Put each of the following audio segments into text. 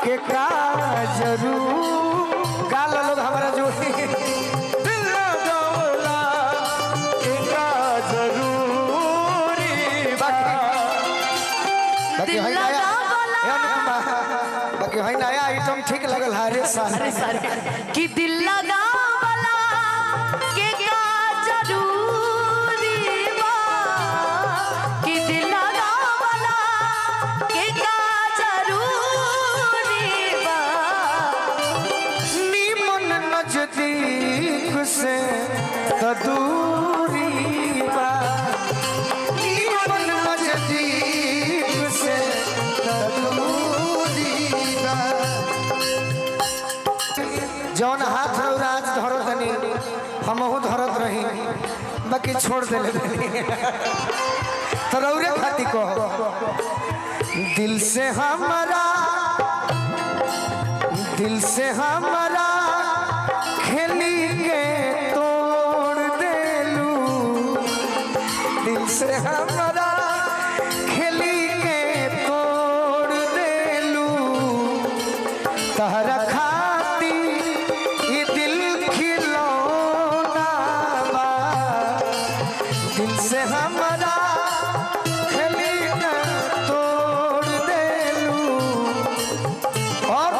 के का जरूर गाल लोग हमारा जोड़ी दिल लगावला के का जरूरी बाकी है नया बाकी है नया आइटम ठीक लगल हारे सारे कि दिल लगावला के का जरूरी बा कि दिल लगावला के का जरूरी बा नीमन नजदीक से दूरी बा नीमन नजदीक से दूरी बा जौन हाथ राज धरत नहीं हमहू धरत रही बाकी छोड़ दिले तो रौरे खाती कहो दिल से हमारा खेली के तोड़ देलू दिल से हमारा खेली के तोड़ देलू तहरा खाती ये दिल खिलौना बा दिल से हमारा खेली के तोड़ देलू और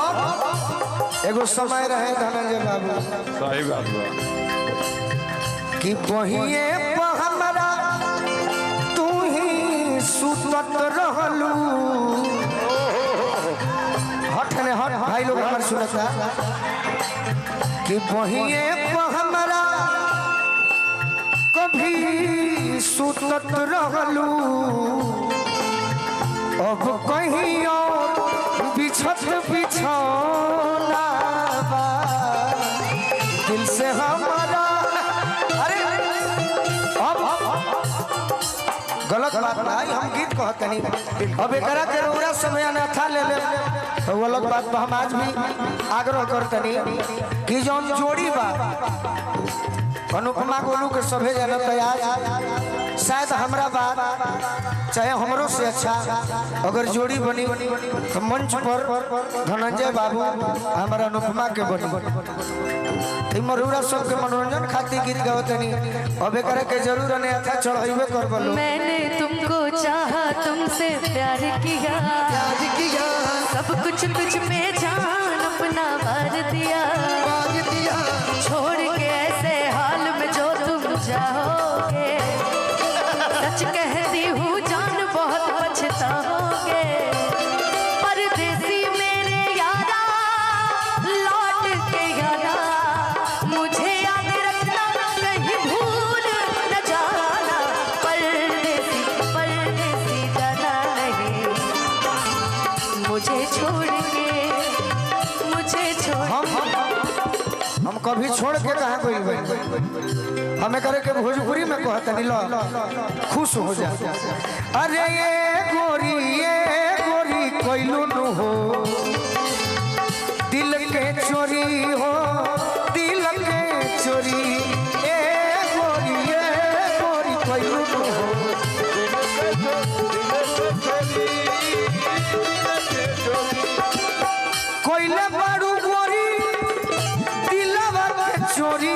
एगो समय रहे धनंजय बाबू सही बात बा कि बहिए पर हमरा तू ही सुतत रहलू हट भाई लोग हमारे सुनता कि बहिए पर हमरा कभी सुतत रहलू अब कहीं और बिछत बिछौना बा दिल से हमारा अरे अब गलत बात भाई हम गीत कहते नहीं अब एकरा के रौरा समय अनाथा ले ले तो वो अलग बात हम आज भी आग्रह करते नहीं कि जौन जोड़ी बा अनुपमा गोलू के सभे जन तैयार शायद हमरा बात चाहे हमरों से अच्छा अगर जोड़ी बनी तो मंच पर धनंजय बाबू हमारा अनुपमा के बनी मरुरा सबके मनोरंजन खातिर गीत गावत नहीं अब एकरा के जरूर ने अच्छा चढ़ाइबे कर बोलो मैंने तुमको चाहा तुमसे प्यार किया सब कुछ तुझ में जान अपना वार दिया छोड़ के ऐसे हाल में जो तुम जाओगे सच कहती हूँ जान बहुत पछताओगे परदेसी मेरे यारा लौट के यारा मुझे याद रखना कहीं भूल न जाना परदेसी जाना नहीं मुझे छोड़ हम कभी छोड़ के कहाँ कोई हमें करे के भोजपुरी में कहते नहीं लो खुश हो जा अरे ये गोरी कोइलू नु हो दिल के चोरी हो दिल के चोरी ए गोरी कोइलू नु हो कोइले बारू गोरी दिलवा के चोरी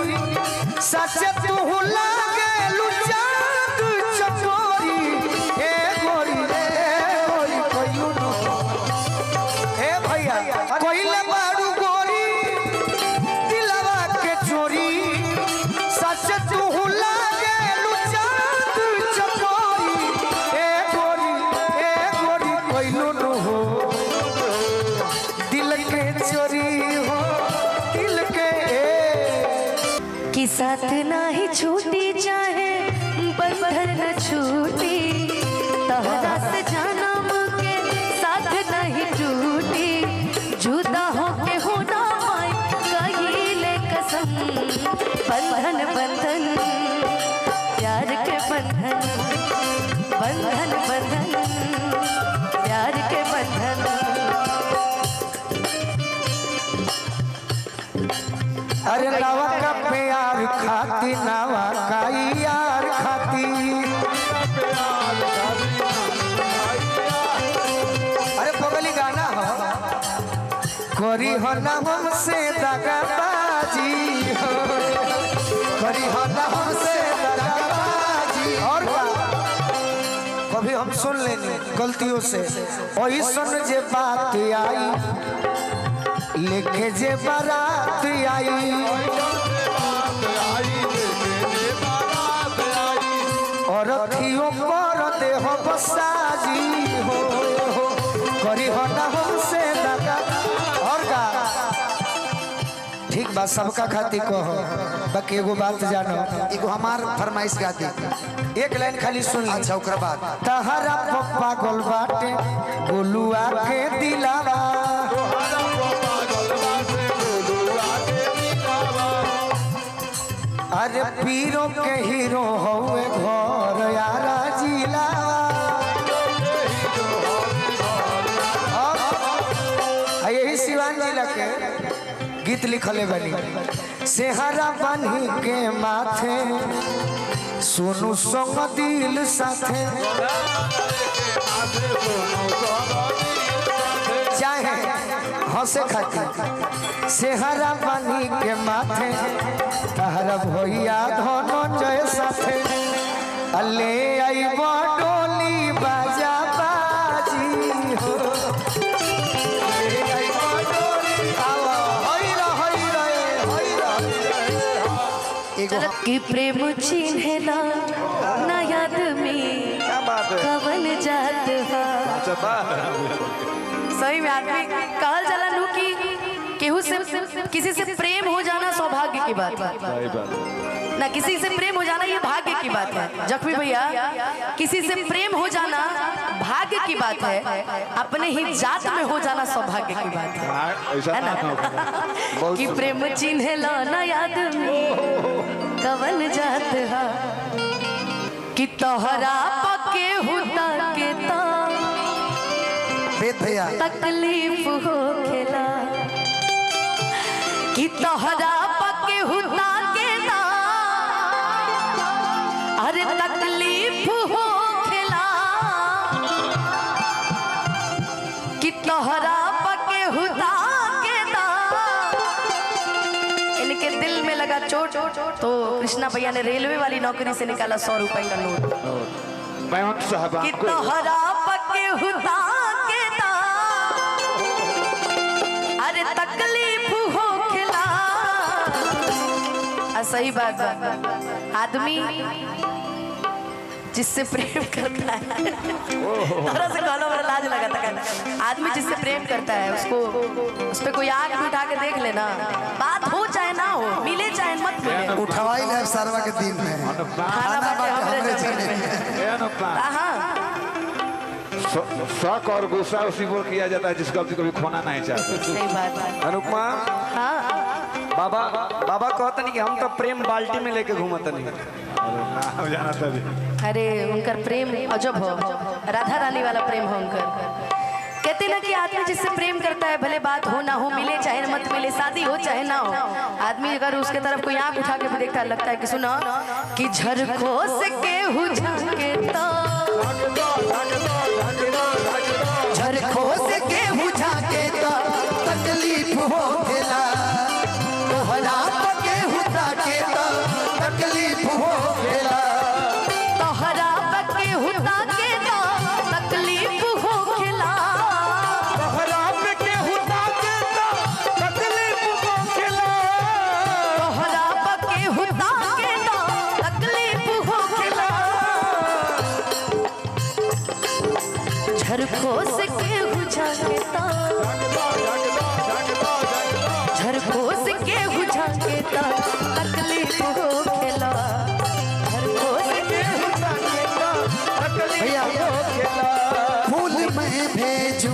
सच तू लागे लुचात चकोरी ए गोरी कोइलू नु ए भैया कोइले बारू गोरी दिलवा के चोरी सच तू लागे लुचात चकोरी ए गोरी कोइलू नु हो दिल के चोरी हो दिल के कि साथ ना ही छूटी चाहे बंधन न छूटी तहरा से जानम के साथ नहीं टूटी जुदा हो के हो ना पाए कहीं ले कसम बंधन प्यार के बंधन प्यार के बंधन अरे नवा का प्यार खाती नवा का यार खाती अरे बगली गाना हो करी हो ना हमसे दगाबाजी हो, करी हो ना हमसे दगाबाजी। और कभी हम सुन लेंगे गलतियों से वही सुन जे बात आई लेके जे बारात आई और अखियों पर दे हो बसाजी हो करी हो ना हमसे दगा। और का ठीक बात सबका खातिर कहो बाकी एगो बात जानो एगो हमार फरमाइश गा दी एक लाइन खाली सुन ली। अच्छा ओकरा बाद तहरा पप्पा गोल बाटे गोलुआ के दिलावा अरे पीरो के हीरो होए घर यारा जिला यही सिवान जिला के गीत लिखले बनी सेहरा बनी के माथे सोनू संग दिल साथे चाहे हंसे खाती सेहरा बनी के माथे तहरा भैया धनंजय साथे अले आई डोली बाजा बाजी हो कि प्रेम चिन्हला ना याद में कवन जात सही में आदमी कहल जाला नु कि केहू से किसी से प्रेम हो जाना सौभाग्य की बात है ना, किसी से प्रेम हो जाना ये भाग्य की बात है। जख्मी भैया किसी से प्रेम हो जाना भाग्य की बात है, अपने ही जात में हो जाना सौभाग्य की बात है ना। कि प्रेम चिन्हला ना याद में कवन जात है कि तोहरा पके हुता के ता वेद भैया तकलीफ हो खेला कि तोहरा पके हुता के ता अरे तकलीफ हो खेला कि तोहरा पके हुता के ता इनके दिल में लगा चोट तो कृष्णा भैया ने रेलवे वाली नौकरी से निकाला 100 रुपए का नोट कि तोहरा पके हुता के ता अरे तकलीफ हो खिला। सही बात है आदमी जिससे प्रेम करता है थोड़ा सा गाना बड़ा लाज लगा था। आदमी जिससे प्रेम करता है उसको उस पर कोई आग भी उठा के देख लेना, बात हो चाहे ना हो, मिले चाहे मत मिले, उठवाई ले सारवा के दिन में खाना हमरे शौक और गुस्सा उसी पर किया जाता है जिसको कभी खोना नहीं चाहता। सही बात है। अनुपमा हाँ बाबा बाबा कहते नहीं कि हम तो प्रेम बाल्टी में लेके घूमते नहीं। अरे उनकर प्रेम अजब हो, राधा रानी वाला प्रेम हो उनकर। कहते ना कि आदमी जिससे प्रेम करता है भले बात हो ना हो, मिले चाहे मत मिले, शादी हो चाहे ना हो, आदमी अगर उसके तरफ कोई आंख उठा के भी देखता है लगता है कि सुना कि झरखो से केहू झांके तो झरखो से केहू झाके तो तकलीफ हो खेला तोहरा पके हुता के तो तकलीफ हो खेला तोहरा पके हुता के तो तकलीफ हो खिला तोहरा पे हुता के तो तकलीफ हो खिला तोहरा पके हुता के तो तकलीफ हो खिला झरखो से केहू झाके तो झरखो से केहू झाके तो तकलीफ हो खेला झरखो से केहू झाके तो भैया फूल में भेजू